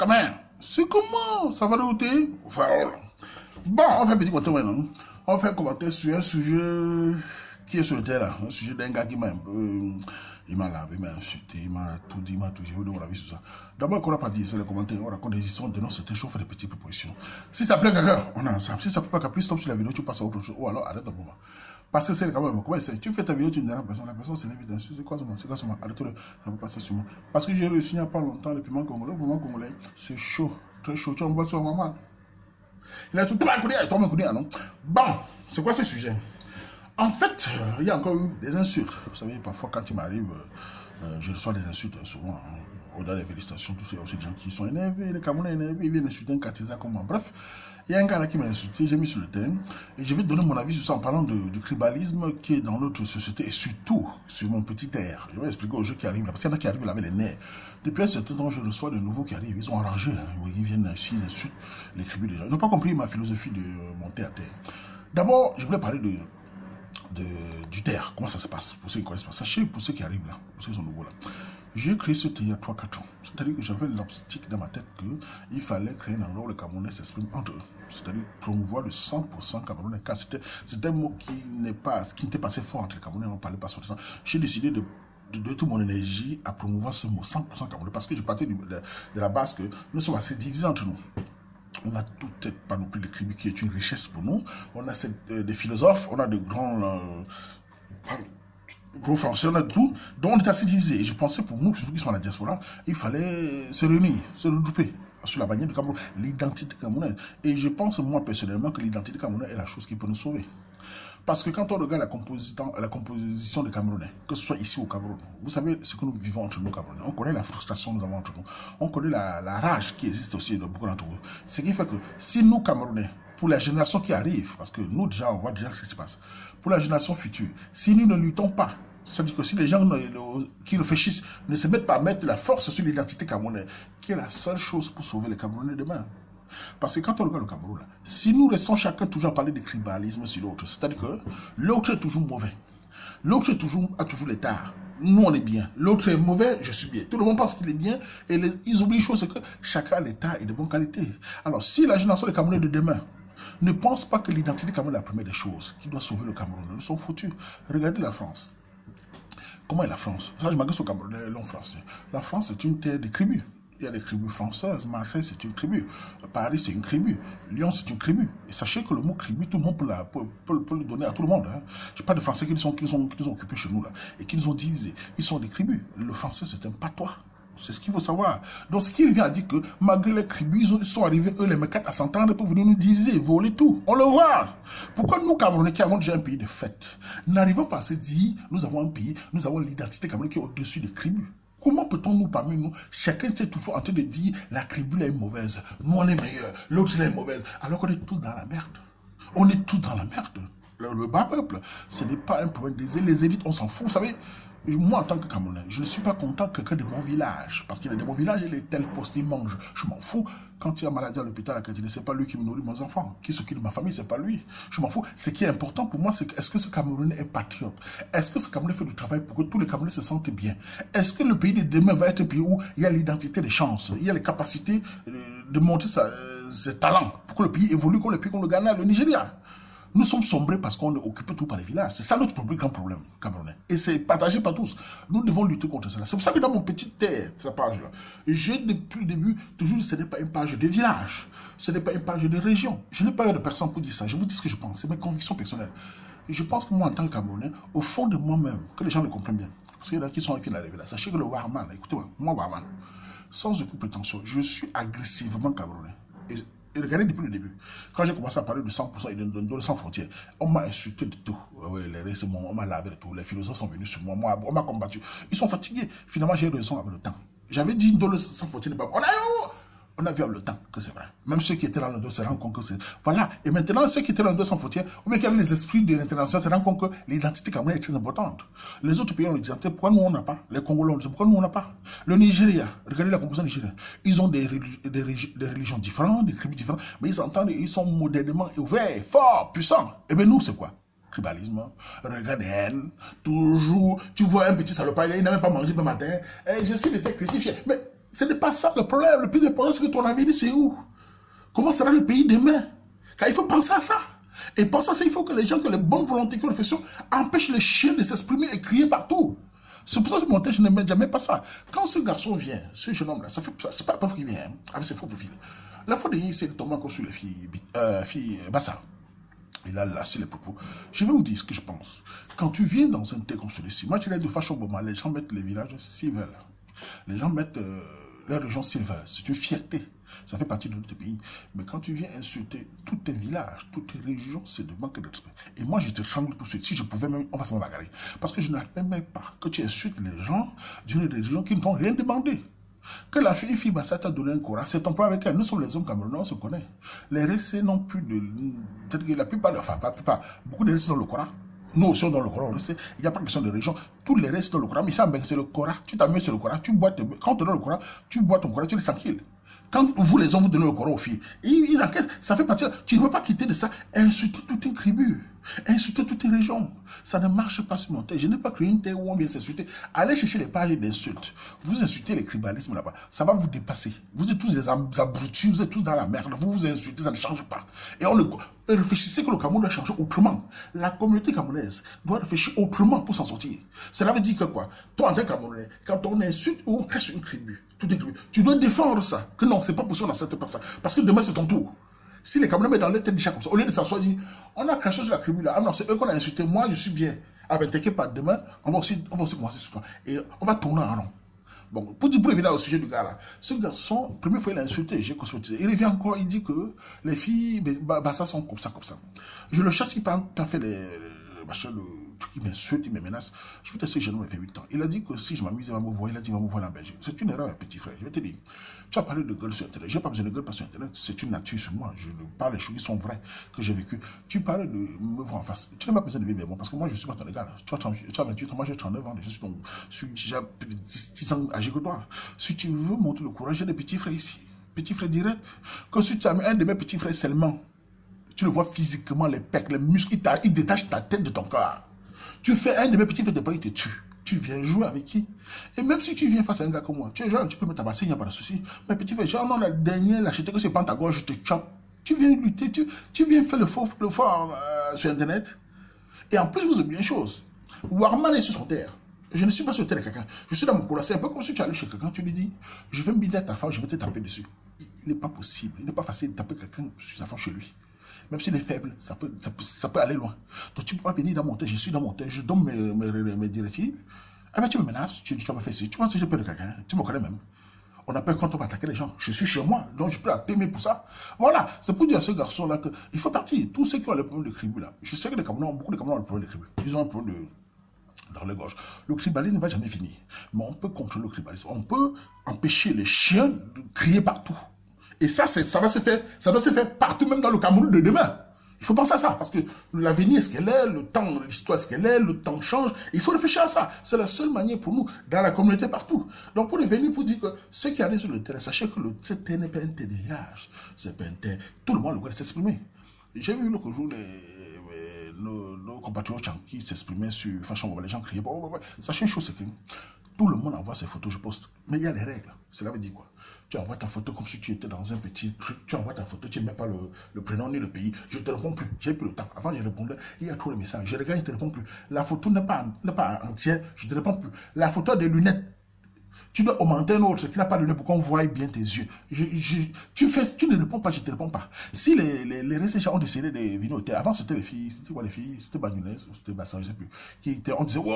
Quand même, c'est comment? Ça va le goûter? Voilà. Bon, on fait un petit commentaire maintenant. On fait un commentaire sur un sujet qui est sur le terrain, un sujet d'un gars qui m'a un peu... Il m'a lavé, il m'a insulté, il m'a tout dit, il m'a tout. Je veux dire mon avis sur ça. D'abord, qu'on n'a pas dit, c'est les commentaires. On raconte des histoires, on dénonce certaines choses, on fait des petites propositions. Si ça plaît quelqu'un, on est ensemble. Si ça ne plaît pas quelqu'un, stop sur la vidéo, tu passes à autre chose. Ou alors, arrête un moment. Parce que c'est quand même, comment c'est? Tu fais ta vidéo, tu dis à la personne s'est levée dessus. C'est quoi ce moment? C'est quoi ce moment? Arrête-le, ça peut passer sur moi. Parce que j'ai reçu il n'y a pas longtemps le piment congolais. Le piment congolais, c'est chaud, très chaud. Tu envoies sur maman. Il a tout le non? Bon, c'est quoi ce sujet? En fait, il y a encore eu des insultes. Vous savez, parfois, quand il m'arrive, je reçois des insultes souvent. Au-delà des félicitations, tout ça, il y a aussi des gens qui sont énervés, les Camerounais énervés, ils viennent insulter un Katiza comme moi. Bref, il y a un gars là qui m'a insulté, j'ai mis sur le terrain, et je vais donner mon avis sur ça en parlant du tribalisme qui est dans notre société, et surtout sur mon petit air. Je vais expliquer aux gens qui arrivent là, parce qu'il y en a qui arrivent là avec les nerfs. Depuis un certain temps, je reçois de nouveaux qui arrivent, ils sont enragés, hein. Ils viennent ici, ils insultent les tribus des gens. Ils n'ont pas compris ma philosophie de monter à terre. D'abord, je voulais parler du terre, comment ça se passe, pour ceux qui ne connaissent pas. Sachez, pour ceux qui arrivent là, pour ceux qui sont nouveaux là, j'ai créé ce terre il y a 3-4 ans. C'est-à-dire que j'avais l'optique dans ma tête qu'il fallait créer un endroit où les Camerounais s'expriment entre eux. C'est-à-dire promouvoir le 100% Camerounais, car c'était un mot qui n'était pas assez fort entre les Camerounais, on ne parlait pas sur ça. J'ai décidé de toute mon énergie à promouvoir ce mot 100% Camerounais, parce que je partais de la base que nous sommes assez divisés entre nous. On a toute cette panoplie de tribus qui est une richesse pour nous. On a des philosophes, on a de gros français, on a tout. Donc on est assez divisés. Et je pensais pour nous, surtout qui sont à la diaspora, il fallait se réunir, se regrouper sur la bannière du Cameroun, l'identité camerounaise. Et je pense, moi, personnellement, que l'identité camerounaise est la chose qui peut nous sauver. Parce que quand on regarde la composition des Camerounais, que ce soit ici au Cameroun, vous savez ce que nous vivons entre nous Camerounais. On connaît la frustration que nous avons entre nous. On connaît la rage qui existe aussi dans beaucoup d'entre nous. Ce qui fait que si nous Camerounais, pour la génération qui arrive, parce que nous déjà, on voit déjà ce qui se passe, pour la génération future, si nous ne luttons pas, c'est-à-dire que si les gens qui réfléchissent ne se mettent pas à mettre la force sur l'identité camerounaise, qui est la seule chose pour sauver les Camerounais demain. Parce que quand on regarde le Cameroun, là, si nous restons chacun toujours à parler de tribalisme sur l'autre, c'est-à-dire que l'autre est toujours mauvais, l'autre a toujours les tares, nous on est bien, l'autre est mauvais, je suis bien. Tout le monde pense qu'il est bien et ils oublient une chose, c'est que chacun a les tares et de bonne qualité. Alors si la génération des Camerounais de demain ne pense pas que l'identité camerounaise est la première des choses qui doit sauver le Cameroun, nous sommes foutus. Regardez la France. Comment est la France? Ça, je m'adresse au Cameroun, long français. La France est une terre de tribus. Il y a des tribus françaises. Marseille, c'est une tribu. Paris, c'est une tribu. Lyon, c'est une tribu. Et sachez que le mot tribu, tout le monde peut le donner à tout le monde. Hein. Je parle de Français qui ont occupés chez nous là, et qui nous ont divisés. Ils sont des tribus. Le français, c'est un patois. C'est ce qu'il faut savoir. Donc, ce qu'il vient à dire que malgré les tribus, ils sont arrivés, eux, les mécates, à s'entendre pour venir nous diviser, voler tout. On le voit. Pourquoi nous, Camerounais, qui avons déjà un pays de fête, n'arrivons pas à se dire, nous avons un pays, nous avons l'identité camerounaise qui est au-dessus des tribus? Comment peut-on nous, parmi nous, chacun est toujours en train de dire, la tribu là est mauvaise, nous on est meilleurs, l'autre là est mauvaise, alors qu'on est tous dans la merde. On est tous dans la merde. Le bas peuple, ce n'est pas un problème les élites, on s'en fout, vous savez. Moi, en tant que Camerounais, je ne suis pas content que quelqu'un de mon village, parce qu'il y a de mon village, il est tel poste, il mange. Je m'en fous. Quand il y a maladie à l'hôpital à Kadine, c'est pas lui qui me nourrit mes enfants. Qui s'occupe de ma famille, c'est pas lui. Je m'en fous. Ce qui est important pour moi, c'est est-ce que ce Camerounais est patriote? Est-ce que ce Camerounais fait du travail pour que tous les Camerounais se sentent bien? Est-ce que le pays de demain va être un pays où il y a l'identité des chances, il y a les capacités de montrer ses talents pour que le pays évolue comme le pays comme le Ghana, le Nigeria? Nous sommes sombrés parce qu'on est occupé tout par les villages. C'est ça notre grand problème, Camerounais. Et c'est partagé par tous. Nous devons lutter contre cela. C'est pour ça que dans mon petit terre, cette page-là, j'ai depuis le début, toujours, ce n'est pas une page de village. Ce n'est pas une page de région. Je n'ai pas eu de personne pour dire ça. Je vous dis ce que je pense. C'est mes convictions personnelles. Et je pense que moi, en tant que Camerounais, au fond de moi-même, que les gens le comprennent bien. Parce qu'il y en a qui sont arrivés là. Sachez que le Warman, écoutez-moi, moi, Warman, sans aucune prétention, je suis agressivement Camerounais. Et regardez depuis le début, quand j'ai commencé à parler de 100% et de sans frontières, on m'a insulté de tout. Ouais, les races, on m'a lavé de tout. Les philosophes sont venus sur moi, on m'a combattu. Ils sont fatigués. Finalement, j'ai raison avec le temps. J'avais dit de sans frontières n'est pas bon. On a vu avec le temps que c'est vrai. Même ceux qui étaient dans le dos se rendent compte que c'est... Voilà. Et maintenant, ceux qui étaient dans le dos sans frontières, ou bien qui avaient les esprits de l'international, se rendent compte que l'identité camerounaise est très importante. Les autres pays ont l'identité. Pourquoi nous, on n'a pas? Les Congolais, pourquoi nous, on n'a pas? Le Nigeria, regardez la composition nigérienne. Ils ont des religions différentes, des tribus différentes, mais ils entendent, ils sont modernement ouverts, forts, puissants. Et bien nous, c'est quoi? Tribalisme, regard de haine, toujours, tu vois un petit salopard, il n'a même pas mangé le matin, et j'essaie de te crucifier. Mais Ce n'est pas ça le problème. Le plus important, c'est que ton avenir, c'est où? Comment sera le pays demain? Car il faut penser à ça. Et penser à ça, il faut que les gens, que les bonnes volontés que nous faisons, empêchent les chiens de s'exprimer et crier partout. C'est pour ça que mon je n'aimais jamais pas ça. Quand ce garçon vient, ce jeune homme-là, c'est pas la preuve qu'il vient, hein, avec ses faux profils. La fois dernière, c'est de tomber encore sur les filles Bassa. Il a lâché les propos. Je vais vous dire ce que je pense. Quand tu viens dans un thé comme celui-ci, moi je l'ai de façon bomba, les gens mettent les villages s'ils veulent. Les gens mettent les régions s'ils veulent. C'est une fierté. Ça fait partie de notre pays. Mais quand tu viens insulter tous tes villages, toutes tes régions, c'est de manque de respect. Et moi, je te tremble tout de suite. Si je pouvais même, on va s'en bagarrer. Parce que je n'admets pas que tu insultes les gens d'une région qui ne t'ont rien demandé. Que la fille Bassa t'a donné un Coran, c'est ton problème avec elle. Nous sommes les hommes camerounais, on se connaît. Les RC n'ont plus de... Peut-être que la plupart, enfin pas la plupart, beaucoup de RC dans le Coran. Nous aussi dans le Coran, on le sait. Il n'y a pas de question de région. Tous les restes dans le Coran, mais ça, c'est le Coran. Tu t'amuses sur le Coran, tu bois, quand on te donne le Coran, tu bois ton Coran, tu es tranquille. Quand vous les hommes vous donnez le Coran aux filles, ils enquêtent, ça fait partie, tu ne peux pas quitter de ça, insulter toute une tribu, insulter toutes les régions. Ça ne marche pas sur mon terre. Je n'ai pas créé une terre où on vient s'insulter. Allez chercher les pages d'insultes. Vous insultez les tribalismes là-bas. Ça va vous dépasser. Vous êtes tous des abrutis, vous êtes tous dans la merde. Vous vous insultez, ça ne change pas. Et réfléchissez que le Cameroun doit changer autrement. La communauté camerounaise doit réfléchir autrement pour s'en sortir. Cela veut dire que quoi? Toi, en tant que Camerounais, quand on insulte ou on cache une tribu, tu dois défendre ça. Que non, c'est pas possible, on n'accepte pas ça. Parce que demain, c'est ton tour. Si les Camerounais mettent dans leur tête déjà comme ça, au lieu de s'asseoir et dire, on a craché sur la tribu là, ah non, c'est eux qu'on a insulté, moi je suis bien. Ah ben t'inquiète pas, demain, on va aussi commencer sur toi. Et on va tourner en rond. Bon, pour revenir au sujet du gars là, ce garçon, première fois il a insulté, j'ai cosmétisé. Il revient encore, il dit que les filles, ça sont comme ça, comme ça. Je le chasse, il pas fait le truc, il m'insulte, il me menace. Je vais te dire, ce jeune homme, il fait 8 ans. Il a dit que si je m'amuse, il va me voir, il a dit, il va me voir en Belgique. C'est une erreur, petit frère. Je vais te dire, tu as parlé de gueule sur Internet. Je n'ai pas besoin de gueule parce que sur Internet, c'est une nature sur moi. Je parle des choses qui sont vraies, que j'ai vécues. Tu parles de me voir en face. Tu n'as pas besoin de vivre moi parce que moi, je ne suis pas ton égal. Tu as 28 ans, moi j'ai 39 ans. Je suis déjà 10 ans âgé que toi. Si tu veux montrer le courage, j'ai des petits frères ici. Petits frères directs. Que si tu as un de mes petits frères seulement, tu le vois physiquement, les pecs, les muscles, il détache ta tête de ton corps. Tu fais un de mes petits frères de pas, il te tue. Tu viens jouer avec qui? Et même si tu viens face à un gars comme moi, tu es jeune, tu peux me tabasser, il n'y a pas de souci. Mais petit frère, genre, non, la dernière lâcheté que c'est pas ta gorge, je te chope. Tu viens lutter, tu viens faire le faux sur Internet. Et en plus, vous avez bien une chose. Warman est sur son terre. Je ne suis pas sur terre de quelqu'un. Je suis dans mon couloir. C'est un peu comme si tu allais chez quelqu'un, tu lui dis, je vais me bider à ta femme, je vais te taper dessus. Il n'est pas possible. Il n'est pas facile de taper quelqu'un sur sa femme chez lui. Même s'il est faible, ça peut aller loin. Donc tu ne peux pas venir dans mon terre, je suis dans mon terre, je donne mes directives. Eh bien tu me menaces, tu vas me faire ci. Tu vois si j'ai peur de quelqu'un, tu me connais même. On a peur quand on va attaquer les gens. Je suis chez moi, donc je peux t'aimer pour ça. Voilà, c'est pour dire à ce garçon-là qu'il faut partir. Tous ceux qui ont le problème de cribu là, je sais que beaucoup de Camerounais ont le problème de cribu. Ils ont un problème dans les gorges. Le tribalisme ne va jamais finir. Mais on peut contrôler le tribalisme. On peut empêcher les chiens de crier partout. Et ça doit se faire partout, même dans le Cameroun de demain. Il faut penser à ça, parce que l'avenir est ce qu'elle est, le temps, l'histoire est ce qu'elle est, le temps change. Il faut réfléchir à ça. C'est la seule manière pour nous, dans la communauté partout. Donc pour revenir, pour dire que ceux qui arrivent sur le terrain, sachez que cette terre n'est pas un terre de village. C'est pas un terre. Tout le monde doit s'exprimer. J'ai vu l'autre jour nos compatriotes qui s'exprimaient sur Fashion, les gens criaient. Sachez une chose, c'est que tout le monde envoie ses photos, je poste. Mais il y a des règles. Cela veut dire quoi? Tu envoies ta photo comme si tu étais dans un petit truc. Tu envoies ta photo, tu ne mets pas le prénom ni le pays. Je ne te réponds plus. J'ai plus le temps. Avant, je répondais. Il y a trop de messages. Je regarde, je ne te réponds plus. La photo n'est pas entière. Je ne te réponds plus. La photo des lunettes. Tu dois augmenter un autre qui n'a pas de lunettes pour qu'on voie bien tes yeux. Tu ne réponds pas, je ne te réponds pas. Si les récents ont décidé de venir au terre, avant c'était les filles, c'était quoi les filles? C'était Bagnoulaise ou c'était Bassin, je ne sais plus. On disait, wow,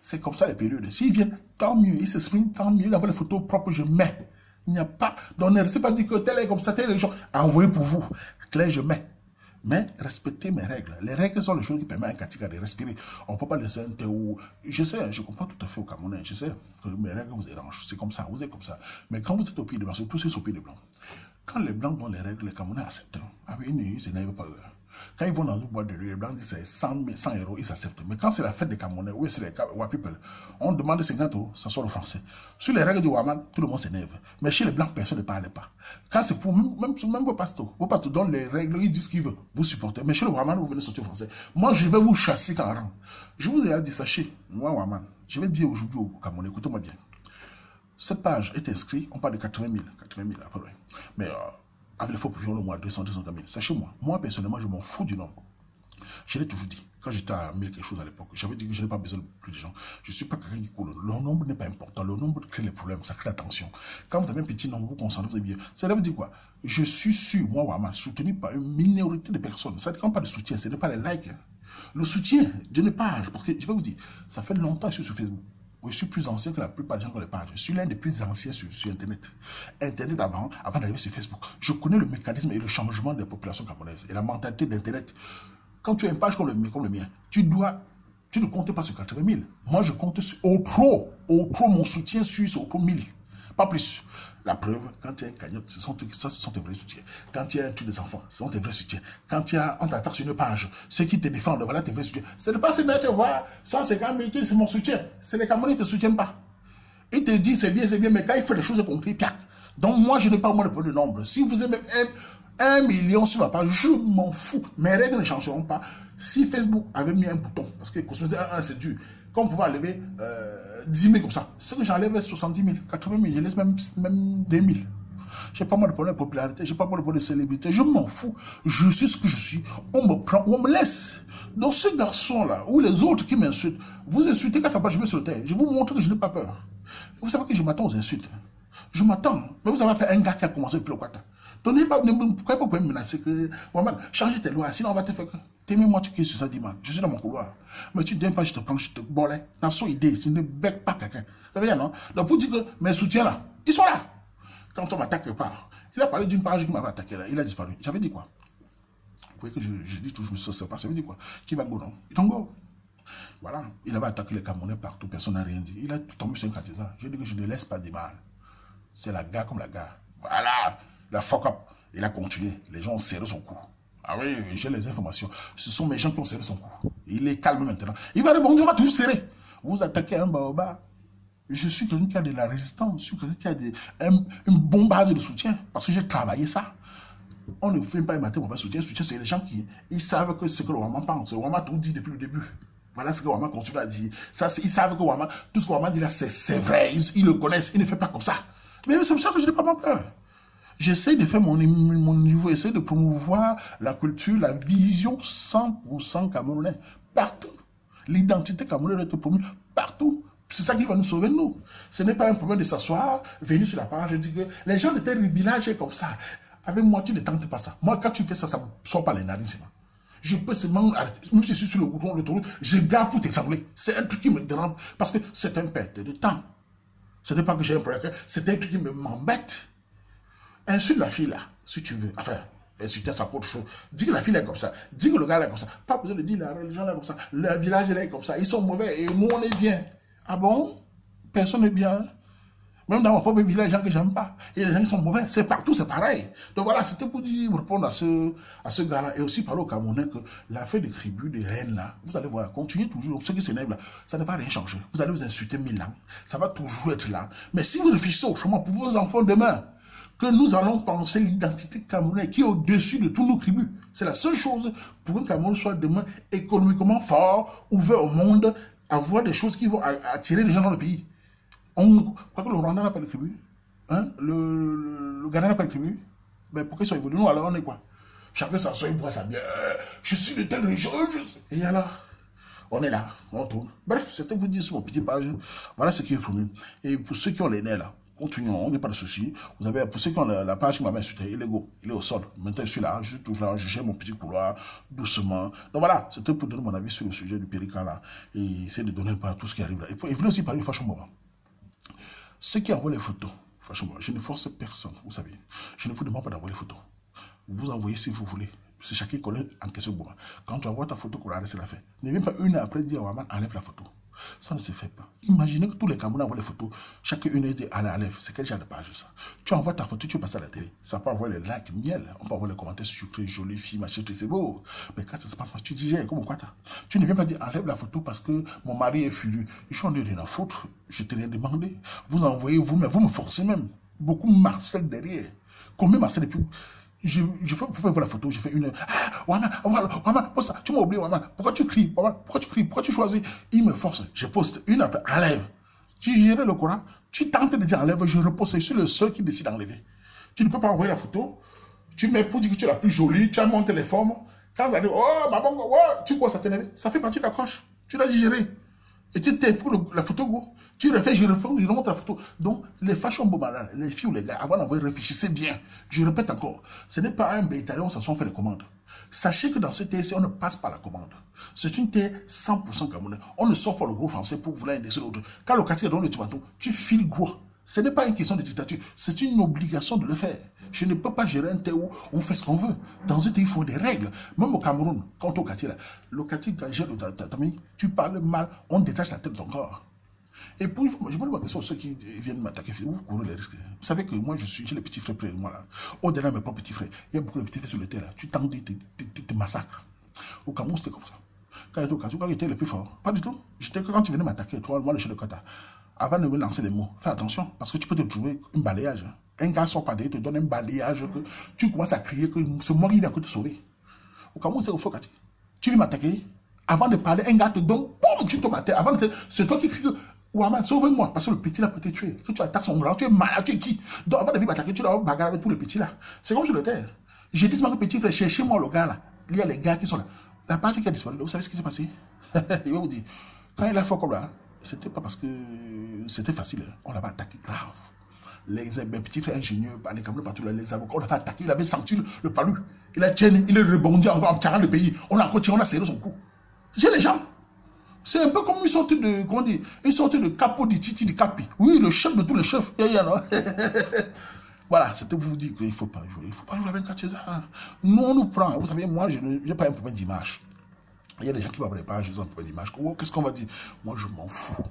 c'est comme ça les périodes. S'ils viennent, tant mieux. Ils s'expriment, tant mieux. Ils envoient les photos propres, je mets. Il n'y a pas, donc ne restez pas dire que tel est comme ça, tel est les gens. Envoyez pour vous. Clair, je mets. Mais respectez mes règles. Les règles sont les choses qui permettent à un Katika de respirer. On ne peut pas laisser un thé où... Je sais, je comprends tout à fait au Camerounais. Je sais que mes règles vous dérangent. C'est comme ça, vous êtes comme ça. Mais quand vous êtes au Pays de Blanc, c'est tous ceux au Pays de Blanc. Quand les Blancs donnent les règles, les Camerounais acceptent. Ah oui, ils s'énervent pas eux. Quand ils vont dans une boîte de nuit, les Blancs disent c'est 100 euros, ils acceptent. Mais quand c'est la fête des Camerounais, oui, c'est les Wa People, on demande 50 euros, ça sort le français. Sur les règles du Waman, tout le monde s'énerve. Mais chez les Blancs, personne ne parle pas. Quand c'est pour même vos pasteurs donnent les règles, ils disent qu'ils veulent, vous supportez. Mais chez le Waman, vous venez sortir français. Moi, je vais vous chasser quand rang. Je vous ai dit, sachez, moi, Waman, je vais dire aujourd'hui au Camerounais, écoutez-moi bien. Cette page est inscrite, on parle de 80 000 à peu près. Mais avec les faux profils, le mois 200 000. Sachez moi personnellement, je m'en fous du nombre. Je l'ai toujours dit, quand j'étais à 1000 quelque chose à l'époque, j'avais dit que je n'ai pas besoin de plus de gens. Je ne suis pas quelqu'un qui coule. Le nombre n'est pas important. Le nombre crée les problèmes, ça crée la tension. Quand vous avez un petit nombre, vous concentrez, vous êtes bien. Ça veut dire quoi? Je suis sûr, moi, Wama, soutenu par une minorité de personnes. Ça dépend pas de soutien, ce n'est pas les likes. Le soutien d'une page, parce que je vais vous dire, ça fait longtemps que je suis sur Facebook. Je suis plus ancien que la plupart des gens qui ont les pages. Je suis l'un des plus anciens sur Internet. Internet avant d'arriver sur Facebook. Je connais le mécanisme et le changement des populations camerounaises et la mentalité d'Internet. Quand tu as une page comme le mien, tu ne comptes pas sur 80 000. Moi, je compte sur au trop, mon soutien suisse au trop 1000. Pas plus. La preuve, quand tu as une cagnotte, ce sont tes vrais soutiens. Quand tu as un truc des enfants, ce sont tes vrais soutiens. Quand on t'attaque sur une page, ceux qui te défendent, voilà tes vrais soutiens. Ce n'est pas se mettre à voir 150 000 qui c'est mon soutien. C'est les Camerounais qui ne te soutiennent pas. Ils te disent c'est bien, mais quand ils font les choses concrètes, piac. Donc moi, je n'ai pas moins de nombre. Si vous aimez 1 million sur ma page, je m'en fous. Mes règles ne changeront pas. Si Facebook avait mis un bouton, parce que c'est dur, quand on pouvait enlever 10 000 comme ça, c'est que j'enlève 70 000, 80 000, je laisse même 2 000. Je n'ai pas moi de problème de popularité, je n'ai pas moi de problème de célébrité, je m'en fous. Je suis ce que je suis. On me prend ou on me laisse. Donc ce garçon-là, ou les autres qui m'insultent, vous insultez quand ça passe, je me sur le terre. Je vous montre que je n'ai pas peur. Vous savez que je m'attends aux insultes. Je m'attends. Mais vous avez fait un gars qui a commencé depuis le Quata. Pourquoi vous pouvez me menacer que, Waman, change tes lois, sinon on va te faire que, t'aimes-moi, tu es sur ça dimanche, je suis dans mon couloir. Mais tu ne pas, je te prends, je te bolle. Dans son idée, je ne bec pas quelqu'un. Ça veut dire, non? Donc pour dire que mes soutiens là, ils sont là. Quand on m'attaque quelque part, il a parlé d'une page qui m'avait attaqué là, il a disparu. J'avais dit quoi? Vous voyez que je dis toujours, je ne sais pas, ça veut dire quoi? Qui va go, non? Il tombe go. Voilà, il avait attaqué les Camerounais partout, personne n'a rien dit. Il a tombé sur un partisan. Je dis que je ne laisse pas des mal. C'est la gare comme la gare. Voilà, la fuck up. Il a continué. Les gens ont serré son cou. Ah oui, j'ai les informations. Ce sont mes gens qui ont serré son cou. Il est calme maintenant. Il va rebondir, on va toujours serrer. Vous attaquez un baobab. Je suis quelqu'un qui a de la résistance. Je suis quelqu'un qui a une bonne base de soutien. Parce que j'ai travaillé ça. On ne fait pas matin pour pas soutien. Soutien, c'est les gens qui ils savent que ce que le Waman pense. Le Waman tout dit depuis le début. Voilà ce que Waman continue à dire. Ça, ils savent que Waman, tout ce que Waman dit là, c'est vrai. Ils le connaissent. Ils ne font pas comme ça. Mais c'est pour ça que je n'ai pas peur. J'essaie de faire mon niveau, essayer de promouvoir la culture, la vision 100% camerounais. Partout. L'identité camerounaise est promue partout. C'est ça qui va nous sauver, nous. Ce n'est pas un problème de s'asseoir, venir sur la page et dire que les gens de tel village est comme ça. Avec moi, tu ne tentes pas ça. Moi, quand tu fais ça, ça ne me sort pas les narines. Je peux seulement arrêter. Même si je suis sur le bouton, je garde pour t'étrangler. C'est un truc qui me dérange parce que c'est un perte de temps. Ce n'est pas que j'ai un problème, c'est un truc qui m'embête. Insulte la fille là, si tu veux. Enfin, insulter ça pour autre chose. Dis que la fille est comme ça. Dis que le gars est comme ça. Pas besoin de dire la religion est comme ça. Le village est comme ça. Ils sont mauvais et nous on est bien. Ah bon? Personne n'est bien. Même dans mon propre village, il y a des gens que j'aime pas. Et les gens qui sont mauvais. C'est partout, c'est pareil. Donc voilà, c'était pour dire, répondre à ce gars-là. Et aussi parler au Camerounais que l'affaire des tribus, des reines là, vous allez voir, continuez toujours. Ceux qui s'énervent là, ça ne va rien changer. Vous allez vous insulter 1000 ans. Ça va toujours être là. Mais si vous réfléchissez autrement pour vos enfants demain, que nous allons penser l'identité camerounaise qui est au-dessus de tous nos tribus. C'est la seule chose pour qu'un Cameroun soit demain économiquement fort, ouvert au monde, avoir des choses qui vont attirer les gens dans le pays. On croit que le Rwanda n'a pas de tribus, hein? Le Ghana n'a pas de tribus. Mais pourquoi ils sont évolués? Nous, alors on est quoi? Chacun s'assoit, il boit sa bière. Je suis de telle région. Et alors, on est là, on tourne. Bref, c'était vous dire sur mon petit page. Voilà ce qui est promis. Et pour ceux qui ont les nez là, continuons, on n'est pas de souci. Vous avez, pour ceux qui ont la page qui m'a insulté, il est go, il est au sol. Maintenant, je suis là, je suis toujours là, je gère mon petit couloir, doucement. Donc voilà, c'était pour donner mon avis sur le sujet du Périca là. Et essayer de donner un peu à tout ce qui arrive là. Et venez aussi parler de Fashion Moment. Ceux qui envoient les photos, franchement, je ne force personne, vous savez. Je ne vous demande pas d'envoyer les photos. Vous envoyez si vous voulez. C'est chacun qui connaît en question. Quand tu envoies ta photo, c'est la fait. Ne viens pas une après dire à Waman, enlève la photo. Ça ne se fait pas. Imaginez que tous les Camerounais envoient les photos. Chacune dit, allez, enlève. C'est quel genre de page ça? Tu envoies ta photo, tu passes à la télé. Ça peut avoir les likes, miel. On peut avoir les commentaires sucrés, jolie fille, machin, c'est beau. Mais quand ça se passe, tu dis, comment quoi tu ne viens pas dire, enlève la photo parce que mon mari est furieux. Je suis en train de rien à foutre. Je t'ai rien demandé. Vous envoyez vous, mais vous me forcez même. Beaucoup Marcel derrière. Combien Marcel depuis. Vous pouvez voir la photo, j'ai fait une. Ah, Waman, tu m'as oublié, Waman. Pourquoi tu cries? Pourquoi tu cries? Pourquoi tu choisis? Il me force. Je poste une après, enlève. J'ai géré le Coran. Tu tentes de dire enlève, je repose. Je suis le seul qui décide d'enlever. Tu ne peux pas envoyer la photo. Tu mets pour dire que tu es la plus jolie. Tu as monté les formes. Quand ça dit, oh, ma bonne, oh, tu crois ça t'énerve. Ça fait partie de la coche. Tu l'as digéré. Et tu t'es pour la photo, go. Tu refais, je refais, je remonte la photo. Donc, les fashion malades, les filles ou les gars, avant d'envoyer, réfléchissez bien. Je répète encore, ce n'est pas un bétail, on s'en fait les commandes. Sachez que dans cette TSC, on ne passe pas la commande. C'est une terre 100% camerounais. On ne sort pas le gros français pour vouloir indexer l'autre. Quand le quartier donne le tubaton, tu files gros. Ce n'est pas une question de dictature, c'est une obligation de le faire. Je ne peux pas gérer un terre où on fait ce qu'on veut. Dans un pays, il faut des règles. Même au Cameroun, quand au quartier, là, le quartier gère de ta famille, tu parles mal, on détache la tête de ton corps. Et pour une fois, je me demande ceux qui viennent m'attaquer, vous courez les risques. Vous savez que moi, j'ai les petits frères près de moi là. Au-delà de mes propres petits frères, il y a beaucoup de petits frères sur le terrain là. Tu t'en dis, te massacres. Au Cameroun, c'était comme ça. Quand j'étais le plus fort, pas du tout. Quand tu venais m'attaquer, toi, moi, le chef de quota, avant de me lancer des mots, fais attention, parce que tu peux te trouver un balayage. Un gars sort par derrière, te donne un balayage, que tu commences à crier que ce mort, il vient que te sauver. Au Cameroun, c'est au faux quartier. Tu viens m'attaquer, avant de parler, un gars te donne, boum, tu tombes à terre. C'est toi qui cries que, Ouaman, sauve-moi, parce que le petit là peut te tuer. Si tu attaques son bras, tu es malade, tu es qui? Donc avant de venir m'attaquer, tu dois bagarrer avec tous les petits là. C'est comme sur le terre. J'ai dit, mon petit frère, cherchez-moi le gars là. Il y a les gars qui sont là. La partie qui a disparu, vous savez ce qui s'est passé? Il va vous dire, quand il a fait comme là, c'était pas parce que c'était facile. On l'avait attaqué grave. Les petits frères ingénieurs, les Camerounais partout, les avocats, on l'avait attaqué, il avait senti le palu. Il a tenu, il est rebondi encore en carrant le pays. On a continué, on a serré son cou. J'ai les gens. C'est un peu comme une sorte de, comment dire, une sorte de capo di Titi di Capi. Oui, le chef de tous les chefs. Voilà, c'était pour vous dire qu'il ne faut pas jouer. Il ne faut pas jouer avec 24 César. Nous, on nous prend. Vous savez, moi, je n'ai pas un problème d'image. Il y a des gens qui vont avoir des pages, ils ont un problème d'image. Qu'est-ce qu'on va dire? Moi, je m'en fous.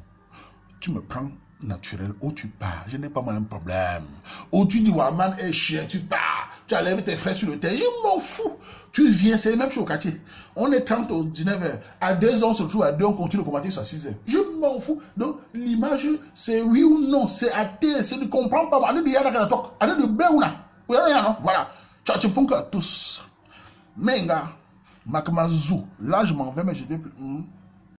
Tu me prends naturel, où tu pars. Je n'ai pas moi un problème. Où tu dis, Waman est chien, tu pars. Tu as levé tes frères sur le terrain. Je m'en fous. Tu viens, c'est le même chose au quartier. On est 30 au 19h. À 2 ans, on se retrouve à 2, on continue de commenter sur 6h. Je m'en fous. Donc, l'image, c'est oui ou non. C'est à terre, c'est de comprendre pas. Allez de yada kana tok. Allez de beouna. Voilà. Tu peux à tous. Menga, Makamazu. Là, je m'en vais, mais je ne vais plus.